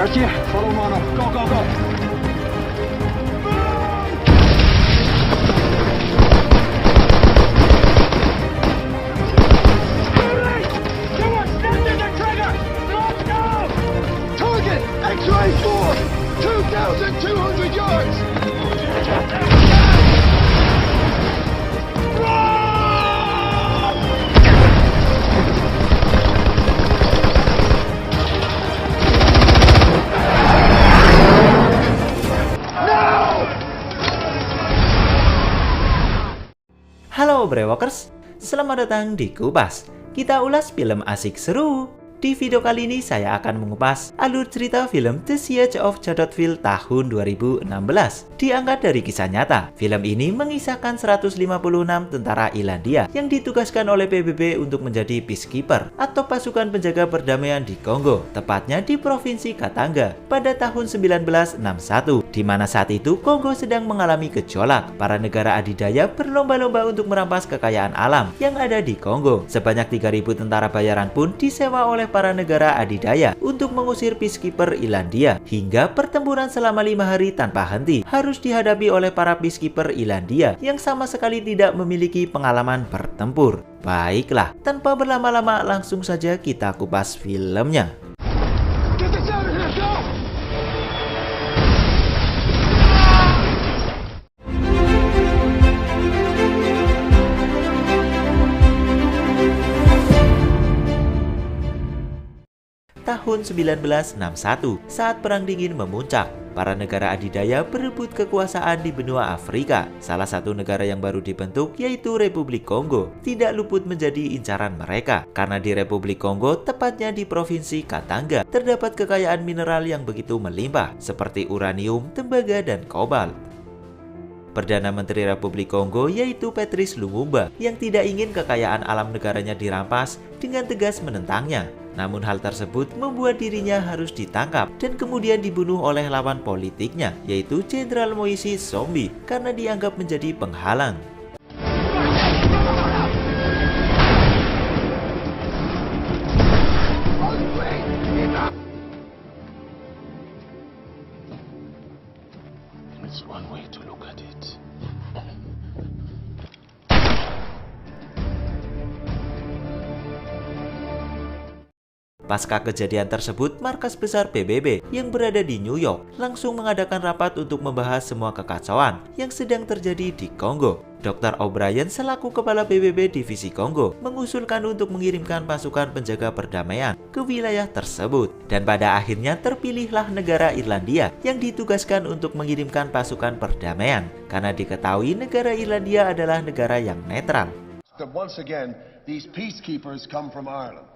Gotcha. Follow Mono. Go, go, go. Target! X-ray 4! 2,200 yards! Halo Brewokers, selamat datang di Kupas. Kita ulas film asik seru. Di video kali ini saya akan mengupas alur cerita film The Siege of Chodotville tahun 2016. Diangkat dari kisah nyata, film ini mengisahkan 156 tentara Irlandia yang ditugaskan oleh PBB untuk menjadi peacekeeper atau pasukan penjaga perdamaian di Kongo, tepatnya di Provinsi Katanga pada tahun 1961, di mana saat itu Kongo sedang mengalami gejolak. Para negara adidaya berlomba-lomba untuk merampas kekayaan alam yang ada di Kongo. Sebanyak 3.000 tentara bayaran pun disewa oleh para negara adidaya untuk mengusir peacekeeper Irlandia, hingga pertempuran selama 5 hari tanpa henti harus dihadapi oleh para peacekeeper Irlandia yang sama sekali tidak memiliki pengalaman bertempur. Baiklah, tanpa berlama-lama langsung saja kita kupas filmnya. Get this out of here, go! Tahun 1961, saat Perang Dingin memuncak, para negara adidaya berebut kekuasaan di benua Afrika. Salah satu negara yang baru dibentuk, yaitu Republik Kongo, tidak luput menjadi incaran mereka. Karena di Republik Kongo, tepatnya di Provinsi Katanga, terdapat kekayaan mineral yang begitu melimpah, seperti uranium, tembaga, dan kobalt. Perdana Menteri Republik Kongo yaitu Patrice Lumumba yang tidak ingin kekayaan alam negaranya dirampas dengan tegas menentangnya. Namun hal tersebut membuat dirinya harus ditangkap dan kemudian dibunuh oleh lawan politiknya yaitu Jenderal Moise Tsombe karena dianggap menjadi penghalang. It's one way to look at it. Pasca kejadian tersebut, markas besar PBB yang berada di New York langsung mengadakan rapat untuk membahas semua kekacauan yang sedang terjadi di Kongo. Dr. O'Brien selaku kepala PBB Divisi Kongo mengusulkan untuk mengirimkan pasukan penjaga perdamaian ke wilayah tersebut. Dan pada akhirnya terpilihlah negara Irlandia yang ditugaskan untuk mengirimkan pasukan perdamaian karena diketahui negara Irlandia adalah negara yang netral. Once again, these peacekeepers come from Ireland.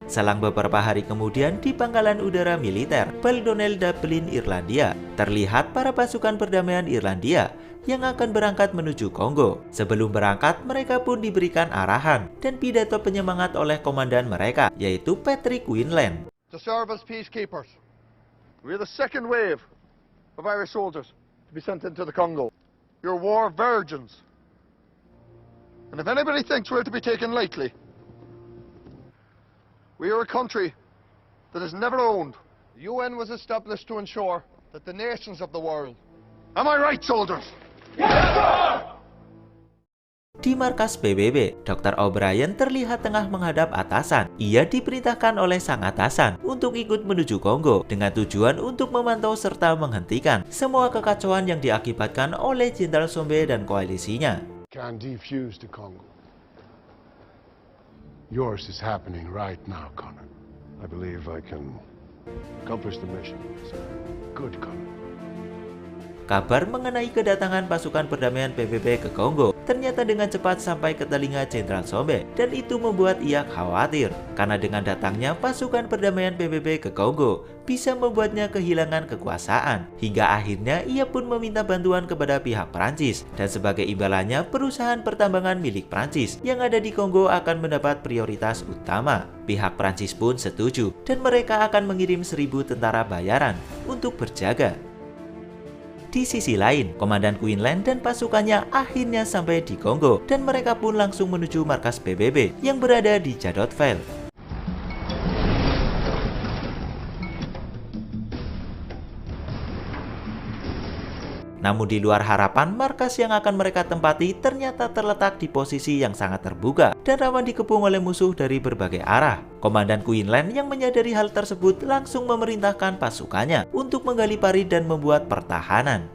Selang beberapa hari kemudian di pangkalan udara militer Baldonnel Dublin, Irlandia, terlihat para pasukan perdamaian Irlandia yang akan berangkat menuju Kongo. Sebelum berangkat, mereka pun diberikan arahan dan pidato penyemangat oleh komandan mereka, yaitu Patrick Quinlan. To serve as peacekeepers. We are the second wave of Irish soldiers to be sent into the Congo. You're war virgins. And if anybody thinks we're to be taken lightly, we are a country that is never owned. The UN was established to ensure that the nations of the world... Am I right, soldiers? Di markas PBB, Dr. O'Brien terlihat tengah menghadap atasan. Ia diperintahkan oleh sang atasan untuk ikut menuju Kongo dengan tujuan untuk memantau serta menghentikan semua kekacauan yang diakibatkan oleh Jenderal Tsombe dan koalisinya. Can defuse the Congo. Yours is happening right now, Connor. I believe I can accomplish the mission. Good, Connor. Kabar mengenai kedatangan pasukan perdamaian PBB ke Kongo ternyata dengan cepat sampai ke telinga Jenderal Tsombe, dan itu membuat ia khawatir karena dengan datangnya pasukan perdamaian PBB ke Kongo bisa membuatnya kehilangan kekuasaan. Hingga akhirnya ia pun meminta bantuan kepada pihak Prancis, dan sebagai imbalannya perusahaan pertambangan milik Prancis yang ada di Kongo akan mendapat prioritas utama. Pihak Prancis pun setuju dan mereka akan mengirim 1.000 tentara bayaran untuk berjaga. Di sisi lain, Komandan Quinlan dan pasukannya akhirnya sampai di Kongo dan mereka pun langsung menuju markas PBB yang berada di Chodotville. Namun di luar harapan, markas yang akan mereka tempati ternyata terletak di posisi yang sangat terbuka dan rawan dikepung oleh musuh dari berbagai arah. Komandan Quinlan yang menyadari hal tersebut langsung memerintahkan pasukannya untuk menggali parit dan membuat pertahanan.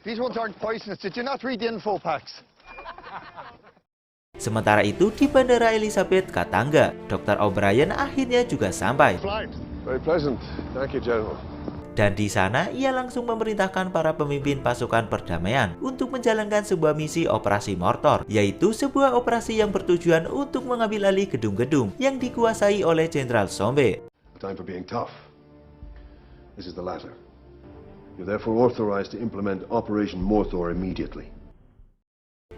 These ones aren't poisonous. Did you not read the info packs? Sementara itu, di Bandara Elizabeth, Katanga, Dr. O'Brien akhirnya juga sampai. Very pleasant. Thank you, General. Dan di sana, ia langsung memerintahkan para pemimpin pasukan perdamaian untuk menjalankan sebuah misi operasi mortor, yaitu sebuah operasi yang bertujuan untuk mengambil alih gedung-gedung yang dikuasai oleh Jenderal Sombe. Time for being tough. This is the latter. You're therefore authorized to implement Operation Morthor immediately.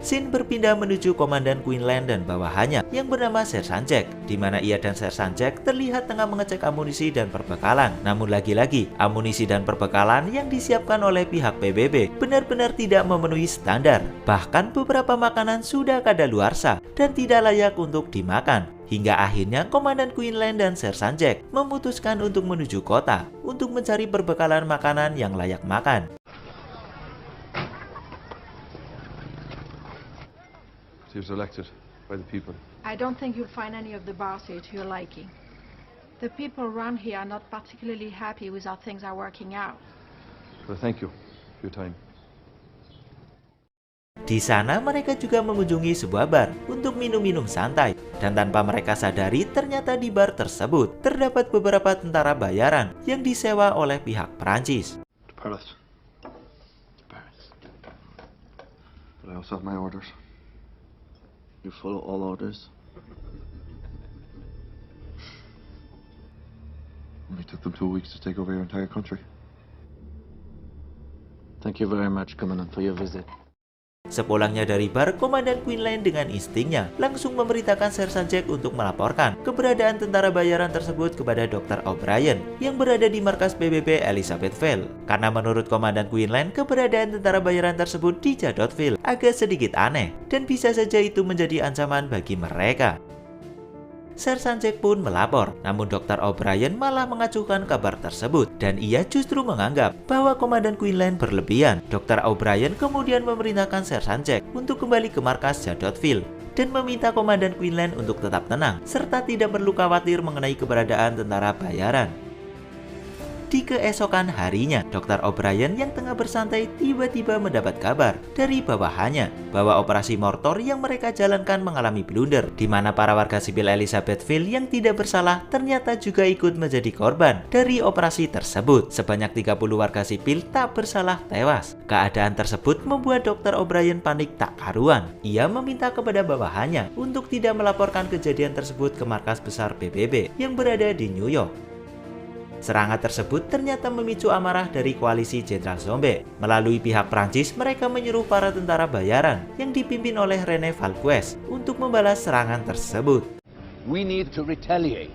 Scene berpindah menuju Komandan Quinlan dan bawahannya yang bernama Sersan Jack, di mana ia dan Sersan Jack terlihat tengah mengecek amunisi dan perbekalan. Namun lagi-lagi, amunisi dan perbekalan yang disiapkan oleh pihak PBB benar-benar tidak memenuhi standar. Bahkan beberapa makanan sudah kadaluarsa dan tidak layak untuk dimakan. Hingga akhirnya Komandan Quinlan dan Sersan Jack memutuskan untuk menuju kota untuk mencari perbekalan makanan yang layak makan. He was elected by the people. I don't think you'll find any of the bars here to your liking. The people around here are not particularly happy with how things are working out. Well, thank you for your time. Di sana mereka juga mengunjungi sebuah bar untuk minum-minum santai. Dan tanpa mereka sadari, ternyata di bar tersebut terdapat beberapa tentara bayaran yang disewa oleh pihak Perancis. To Paris. But I also have my orders. You follow all orders? Only took them 2 weeks to take over your entire country. Thank you very much, Commandant, for your visit. Sepulangnya dari bar, Komandan Quinlan dengan instingnya langsung memerintahkan Sersan Jack untuk melaporkan keberadaan tentara bayaran tersebut kepada Dr. O'Brien yang berada di markas PBB Elizabethville. Karena menurut Komandan Quinlan, keberadaan tentara bayaran tersebut di Jadotville agak sedikit aneh dan bisa saja itu menjadi ancaman bagi mereka. Sersan Jack pun melapor, namun Dr. O'Brien malah mengacuhkan kabar tersebut dan ia justru menganggap bahwa Komandan Quinlan berlebihan. Dr. O'Brien kemudian memerintahkan Sersan Jack untuk kembali ke markas Jadotville dan meminta Komandan Quinlan untuk tetap tenang serta tidak perlu khawatir mengenai keberadaan tentara bayaran. Di keesokan harinya, Dr. O'Brien yang tengah bersantai tiba-tiba mendapat kabar dari bawahannya bahwa operasi mortor yang mereka jalankan mengalami blunder, di mana para warga sipil Elizabethville yang tidak bersalah ternyata juga ikut menjadi korban dari operasi tersebut. Sebanyak 30 warga sipil tak bersalah tewas. Keadaan tersebut membuat Dr. O'Brien panik tak karuan. Ia meminta kepada bawahannya untuk tidak melaporkan kejadian tersebut ke markas besar PBB yang berada di New York. Serangan tersebut ternyata memicu amarah dari koalisi Jenderal Sombe. Melalui pihak Prancis, mereka menyuruh para tentara bayaran yang dipimpin oleh René Valquez untuk membalas serangan tersebut. We need to retaliate.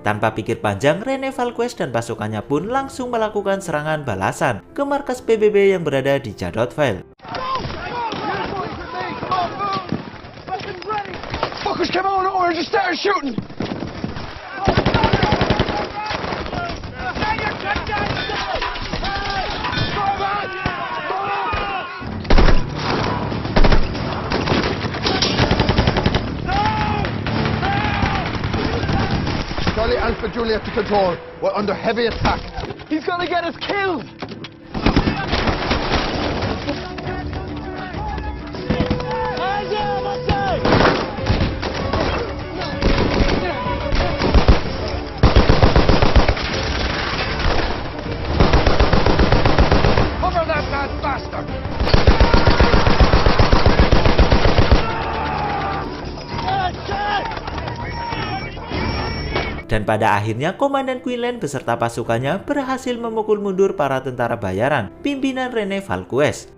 Tanpa pikir panjang, René Valquez dan pasukannya pun langsung melakukan serangan balasan ke markas PBB yang berada di Jadotville. Fuckers came out of nowhere and just started shooting! Charlie Alpha Juliet to control. We're under heavy attack. He's gonna get us killed! Cover that bad bastard! Dan pada akhirnya Komandan Quinlan beserta pasukannya berhasil memukul mundur para tentara bayaran pimpinan René Valquez.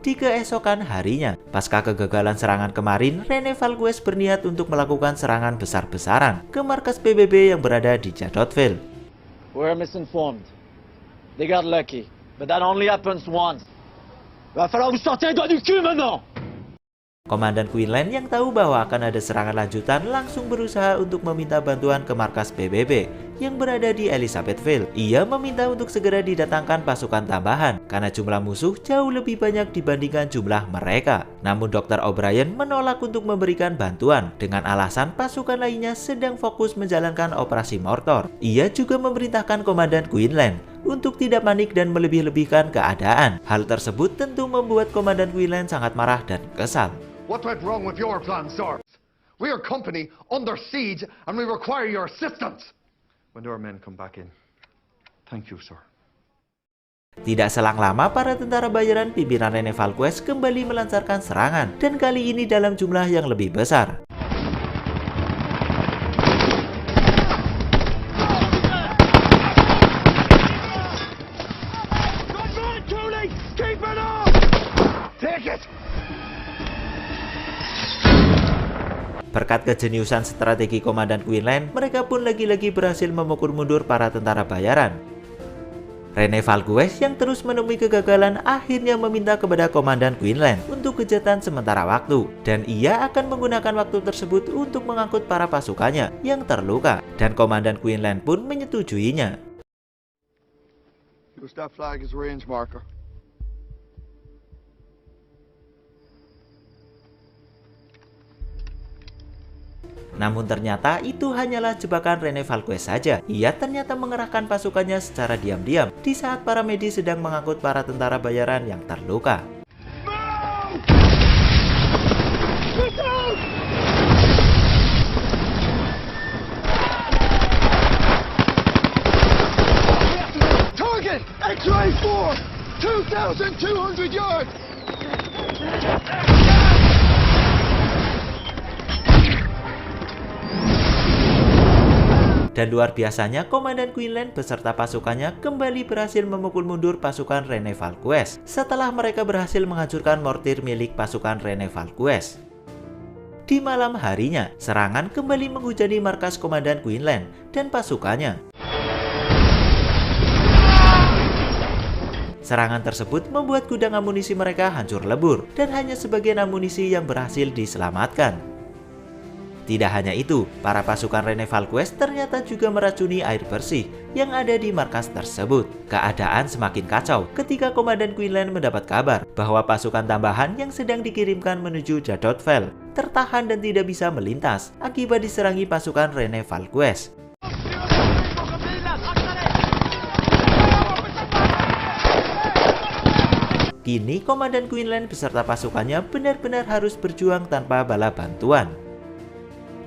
Di keesokan harinya, pasca kegagalan serangan kemarin, René Valquez berniat untuk melakukan serangan besar-besaran ke markas PBB yang berada di Jadotville. We're misinformed. They got lucky, but that only happens once. Va falloir vous sortir les doigts du cul maintenant! Komandan Quinlan yang tahu bahwa akan ada serangan lanjutan langsung berusaha untuk meminta bantuan ke markas PBB yang berada di Elizabethville. Ia meminta untuk segera didatangkan pasukan tambahan karena jumlah musuh jauh lebih banyak dibandingkan jumlah mereka. Namun Dr. O'Brien menolak untuk memberikan bantuan dengan alasan pasukan lainnya sedang fokus menjalankan operasi mortor. Ia juga memerintahkan Komandan Quinlan untuk tidak panik dan melebih-lebihkan keadaan. Hal tersebut tentu membuat Komandan Quinlan sangat marah dan kesal. What went wrong with your plan, sir? We are company under siege and we require your assistance. When do our men come back in? Thank you, sir. Tidak selang lama, para tentara bayaran pimpinan Rene Valquez kembali melancarkan serangan, dan kali ini dalam jumlah yang lebih besar. Berkat kejeniusan strategi Komandan Quinlan, mereka pun lagi-lagi berhasil memukul mundur para tentara bayaran. Rene Valquez yang terus menemui kegagalan akhirnya meminta kepada Komandan Quinlan untuk kejahatan sementara waktu, dan ia akan menggunakan waktu tersebut untuk mengangkut para pasukannya yang terluka, dan Komandan Quinlan pun menyetujuinya. Use that flag as a range marker. Namun ternyata itu hanyalah jebakan Rene Valquez saja. Ia ternyata mengerahkan pasukannya secara diam-diam di saat para medis sedang mengangkut para tentara bayaran yang terluka. Target! X-ray 4! 2,200 yards! Dan luar biasanya, Komandan Quinlan beserta pasukannya kembali berhasil memukul mundur pasukan Rene Valquez setelah mereka berhasil menghancurkan mortir milik pasukan Rene Valquez. Di malam harinya, serangan kembali menghujani markas Komandan Quinlan dan pasukannya. Serangan tersebut membuat gudang amunisi mereka hancur lebur dan hanya sebagian amunisi yang berhasil diselamatkan. Tidak hanya itu, para pasukan Rene Valquez ternyata juga meracuni air bersih yang ada di markas tersebut. Keadaan semakin kacau ketika Komandan Quinlan mendapat kabar bahwa pasukan tambahan yang sedang dikirimkan menuju Jadotfell tertahan dan tidak bisa melintas akibat diserangi pasukan Rene Valquez. Kini Komandan Quinlan beserta pasukannya benar-benar harus berjuang tanpa bala bantuan.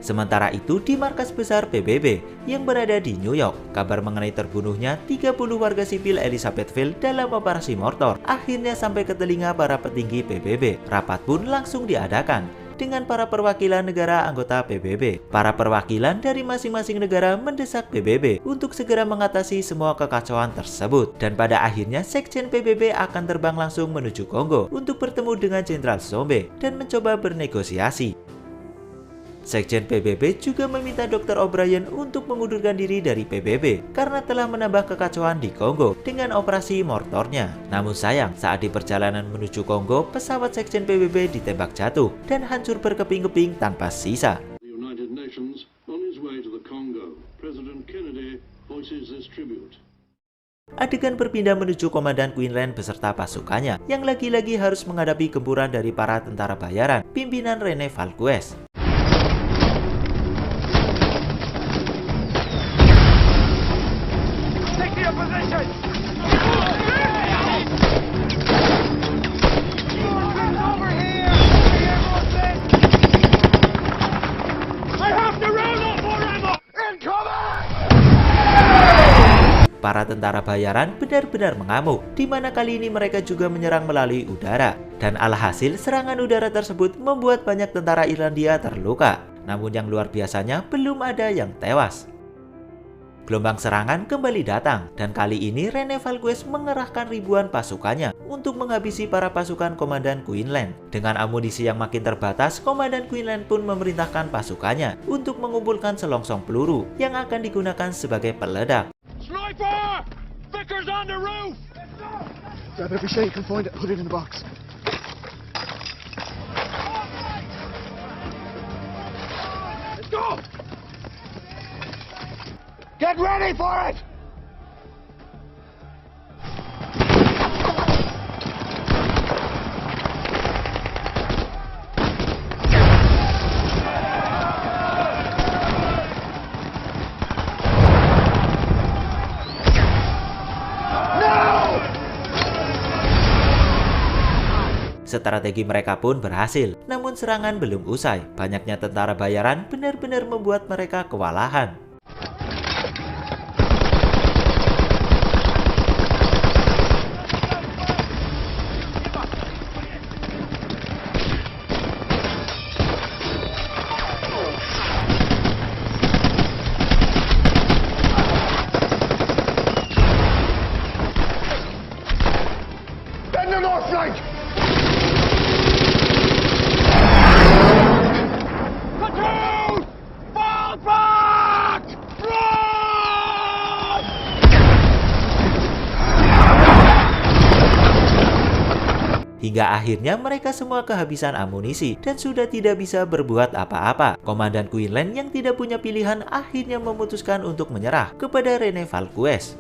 Sementara itu, di markas besar PBB yang berada di New York, kabar mengenai terbunuhnya 30 warga sipil Elizabethville dalam operasi mortor akhirnya sampai ke telinga para petinggi PBB. Rapat pun langsung diadakan dengan para perwakilan negara anggota PBB. Para perwakilan dari masing-masing negara mendesak PBB untuk segera mengatasi semua kekacauan tersebut. Dan pada akhirnya, Sekjen PBB akan terbang langsung menuju Kongo untuk bertemu dengan Jenderal Sombe dan mencoba bernegosiasi. Sekjen PBB juga meminta Dr. O'Brien untuk mengundurkan diri dari PBB karena telah menambah kekacauan di Kongo dengan operasi mortornya. Namun sayang, saat di perjalanan menuju Kongo, pesawat Sekjen PBB ditembak jatuh dan hancur berkeping-keping tanpa sisa. Adegan berpindah menuju Komandan Quinlan beserta pasukannya yang lagi-lagi harus menghadapi gempuran dari para tentara bayaran pimpinan Rene Valquez. Para tentara bayaran benar-benar mengamuk, di mana kali ini mereka juga menyerang melalui udara. Dan alhasil serangan udara tersebut membuat banyak tentara Irlandia terluka. Namun yang luar biasanya belum ada yang tewas. Gelombang serangan kembali datang, dan kali ini Rene Valquez mengerahkan ribuan pasukannya untuk menghabisi para pasukan Komandan Quinlan. Dengan amunisi yang makin terbatas, Komandan Quinlan pun memerintahkan pasukannya untuk mengumpulkan selongsong peluru yang akan digunakan sebagai peledak. Sniper! Vickers on the roof! Grab every shell you can find it, put it in the box. Get ready for it! Strategi mereka pun berhasil, namun serangan belum usai. Banyaknya tentara bayaran benar-benar membuat mereka kewalahan. Bend the north flank! Hingga akhirnya mereka semua kehabisan amunisi dan sudah tidak bisa berbuat apa-apa. Komandan Quinlan yang tidak punya pilihan akhirnya memutuskan untuk menyerah kepada Rene Valquez.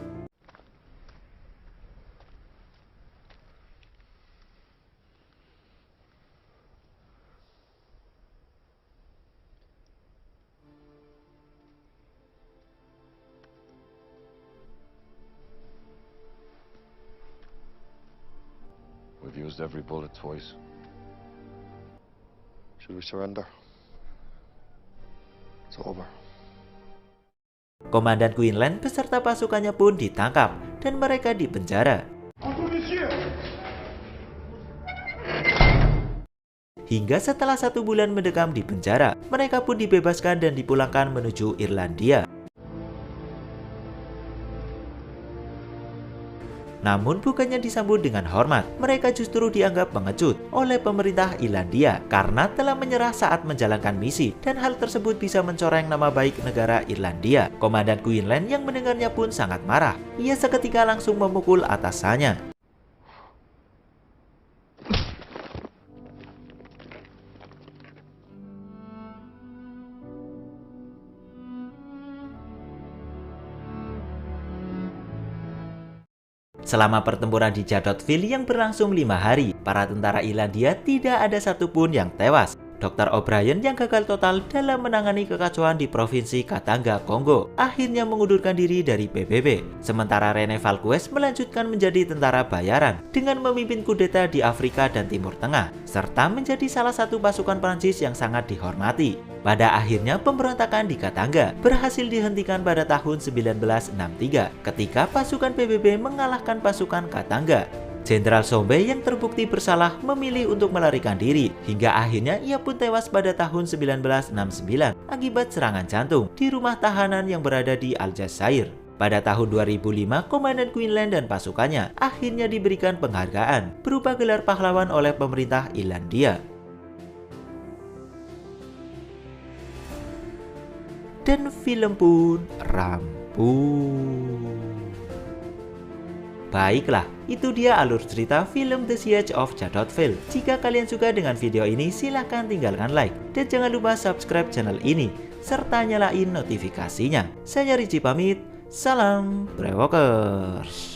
We've used every bullet twice. Should we surrender? It's over. Komandan Quinlan beserta pasukannya pun ditangkap dan mereka dipenjara. Hingga setelah 1 bulan mendekam di penjara, mereka pun dibebaskan dan dipulangkan menuju Irlandia. Namun bukannya disambut dengan hormat, mereka justru dianggap pengecut oleh pemerintah Irlandia karena telah menyerah saat menjalankan misi dan hal tersebut bisa mencoreng nama baik negara Irlandia. Komandan Quinlan yang mendengarnya pun sangat marah. Ia seketika langsung memukul atasannya. Selama pertempuran di Jadotville yang berlangsung 5 hari, para tentara Irlandia tidak ada satupun yang tewas. Dr. O'Brien yang gagal total dalam menangani kekacauan di provinsi Katanga, Kongo, akhirnya mengundurkan diri dari PBB. Sementara Rene Valquez melanjutkan menjadi tentara bayaran dengan memimpin kudeta di Afrika dan Timur Tengah, serta menjadi salah satu pasukan Prancis yang sangat dihormati. Pada akhirnya pemberontakan di Katanga berhasil dihentikan pada tahun 1963 ketika pasukan PBB mengalahkan pasukan Katanga. Jenderal Sombe yang terbukti bersalah memilih untuk melarikan diri hingga akhirnya ia pun tewas pada tahun 1969 akibat serangan jantung di rumah tahanan yang berada di Aljazair. Pada tahun 2005, Komandan Quinlan dan pasukannya akhirnya diberikan penghargaan berupa gelar pahlawan oleh pemerintah Irlandia. Dan film pun rampung. Baiklah, itu dia alur cerita film The Siege of Jadotville. Jika kalian suka dengan video ini, silahkan tinggalkan like. Dan jangan lupa subscribe channel ini, serta nyalain notifikasinya. Saya Richie pamit, salam Brewokers.